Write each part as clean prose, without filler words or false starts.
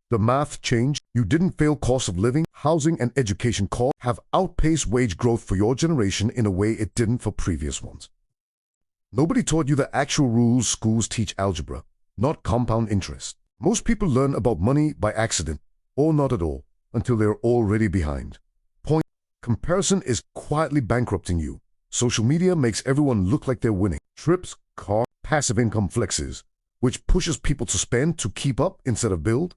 The math changed. You didn't fail. Cost of living, housing, and education costs have outpaced wage growth for your generation in a way it didn't for previous ones. Nobody taught you the actual rules. Schools teach algebra, not compound interest. Most people learn about money by accident, or not at all, until they're already behind. Point: comparison is quietly bankrupting you. Social media makes everyone look like they're winning. Trips, car, passive income flexes, which pushes people to spend to keep up instead of build.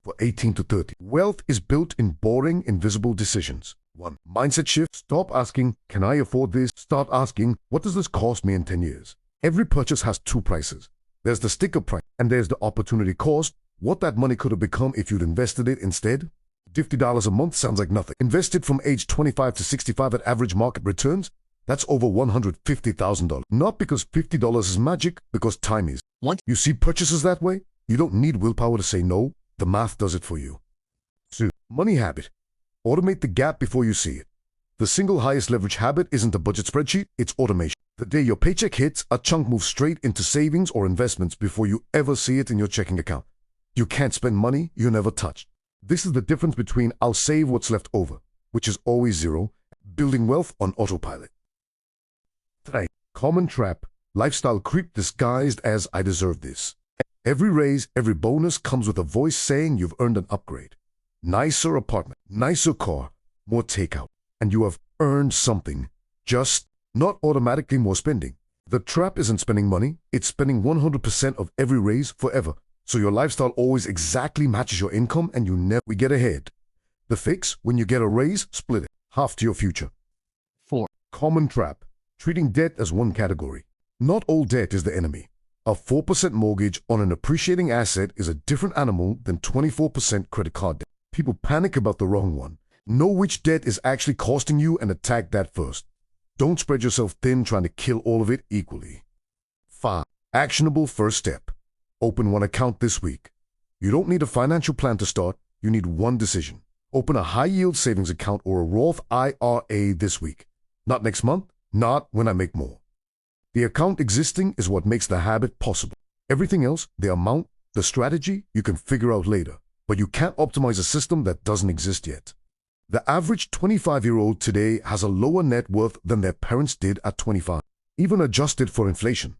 For 18 to 30, wealth is built in boring, invisible decisions. 1. Mindset shift. Stop asking, can I afford this? Start asking, what does this cost me in 10 years? Every purchase has two prices. There's the sticker price, and there's the opportunity cost, what that money could have become if you'd invested it instead. $50 a month sounds like nothing. Invested from age 25 to 65 at average market returns, that's over $150,000. Not because $50 is magic, because time is. Once you see purchases that way, you don't need willpower to say no. The math does it for you. 2. Money habit. Automate the gap before you see it. The single highest leverage habit isn't a budget spreadsheet, it's automation. The day your paycheck hits, a chunk moves straight into savings or investments before you ever see it in your checking account. You can't spend money you never touched. This is the difference between I'll save what's left over, which is always zero, building wealth on autopilot. 3. Common trap. Lifestyle creep disguised as I deserve this. Every raise, every bonus comes with a voice saying you've earned an upgrade. Nicer apartment, nicer car, more takeout. And you have earned something. Just not automatically more spending. The trap isn't spending money, it's spending 100% of every raise forever. So your lifestyle always exactly matches your income and you never get ahead. The fix: when you get a raise, split it, half to your future. 4. Common trap. Treating debt as one category. Not all debt is the enemy. A 4% mortgage on an appreciating asset is a different animal than 24% credit card debt. People panic about the wrong one. Know which debt is actually costing you and attack that first. Don't spread yourself thin trying to kill all of it equally. 5. Actionable first step. Open one account this week. You don't need a financial plan to start. You need one decision. Open a high-yield savings account or a Roth IRA this week. Not next month, not when I make more. The account existing is what makes the habit possible. Everything else, the amount, the strategy, you can figure out later. But you can't optimize a system that doesn't exist yet. The average 25-year-old today has a lower net worth than their parents did at 25, even adjusted for inflation.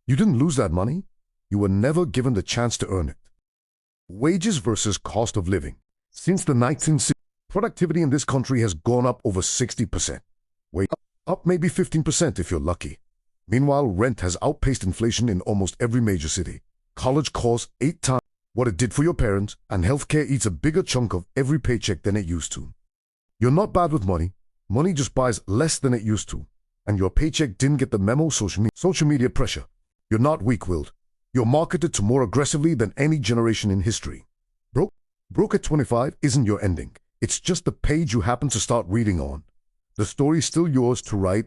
You didn't lose that money. You were never given the chance to earn it. Wages versus cost of living. Since the 1960s, productivity in this country has gone up over 60%. Up maybe 15% if you're lucky. Meanwhile, rent has outpaced inflation in almost every major city. College costs 8 times what it did for your parents, and healthcare eats a bigger chunk of every paycheck than it used to. You're not bad with money. Money just buys less than it used to. And your paycheck didn't get the memo. Social media pressure. You're not weak-willed. You're marketed to more aggressively than any generation in history. Broke at 25 isn't your ending. It's just the page you happen to start reading on. The story's still yours to write